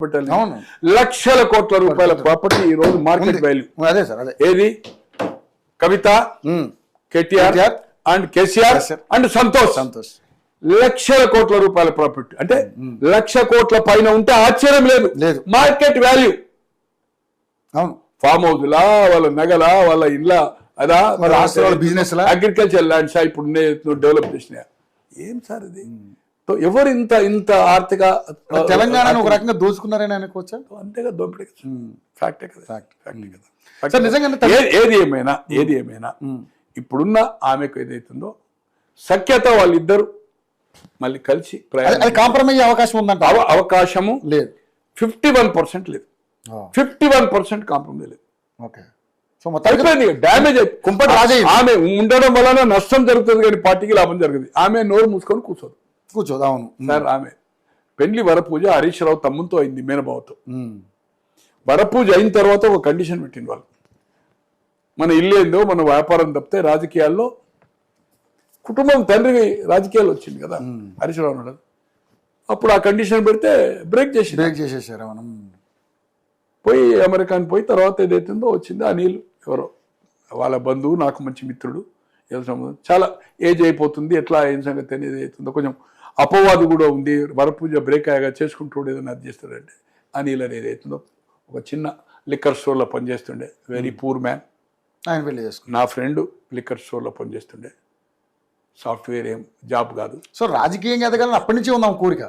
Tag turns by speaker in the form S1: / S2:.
S1: అవును.
S2: లక్షల కోట్ల రూపాయల ప్రాపర్టీ ఈ రోజు మార్కెట్ వాల్యూ.
S1: అదే సార్, అదే
S2: ఏది? కవిత, కేటీఆర్ అండ్ కేసీఆర్ అండ్ సంతోష్ లక్షల కోట్ల రూపాయల ప్రాపర్టీ. అంటే 1,00,000 కోట్ల పైన ఉంటే ఆశ్చర్యం లేదు. Market value.
S1: అవును.
S2: ఫామ్ హౌస్ లా, వాళ్ళ నగలా, వాళ్ళ ఇళ్ళ, అదా
S1: బిజినెస్
S2: అగ్రికల్చర్ ల్యాండ్స్ ఇప్పుడు డెవలప్ చేసినా. ఏం సార్ ఇది? ఎవరు ఇంత ఆర్థిక
S1: తెలంగాణ ఒక రకంగా దోచుకున్నారని అనుకోవచ్చా?
S2: అంతేగా, దోపిడీ. ఫ్యాక్టే కదా.
S1: సార్ నిజంగా
S2: ఏది ఏమైనా ఇప్పుడున్న ఆమెకు ఏదైతుందో సఖ్యత వాళ్ళిద్దరు మళ్ళీ కలిసి
S1: కాంప్రమైజ్ అవకాశం ఉందంట?
S2: అవకాశము
S1: లేదు.
S2: 51% లేదు. 51% కాంప్రమైజ్ లేదు.
S1: ఓకే.
S2: అయిపోయింది, డ్యామేజ్ కుంపటి రాజే. ఆమె ఉండడం వలన నష్టం జరుగుతుంది కానీ పార్టీకి లాభం జరుగుతుంది. ఆమె నోరు మూసుకొని కూర్చోదు.
S1: అవును
S2: సార్, ఆమె పెళ్లి వరపూజ హరీష్ రావు తమ్ముతో అయింది, మేనబావతో. వరపూజ అయిన తర్వాత ఒక కండిషన్ పెట్టింది వాళ్ళు, మన ఇల్లు ఏందో మన వ్యాపారం తప్పితే రాజకీయాల్లో కుటుంబం తండ్రి రాజకీయాలు వచ్చింది కదా హరీష్ రావు అన్నాడు. అప్పుడు ఆ కండిషన్ పెడితే బ్రేక్
S1: చేసేసారు.
S2: పోయి అమెరికాని పోయి తర్వాత ఏదైతుందో వచ్చింది. అనిల్ ఎవరో వాళ్ళ బంధువు, నాకు మంచి మిత్రుడు, చాలా ఏజ్ అయిపోతుంది, ఎట్లా ఏం సంగతి అనేది అవుతుందో కొంచెం అపవాదు కూడా ఉంది. వరపూజ బ్రేక్ అయ్యాక చేసుకుంటూ ఏదైనా అది చేస్తాడంటే అనిల్ అనేది అవుతుందో ఒక చిన్న లిక్కర్ స్టోర్లో పనిచేస్తుండే, వెరీ పూర్ మ్యాన్.
S1: ఆయన పెళ్లి చేసుకుని
S2: నా ఫ్రెండ్ లిక్కర్ స్టోర్లో పనిచేస్తుండే, సాఫ్ట్వేర్ ఏం జాబ్ కాదు.
S1: సో రాజకీయంగా ఎదగాలని అప్పటి నుంచి ఉందాం కోరిక.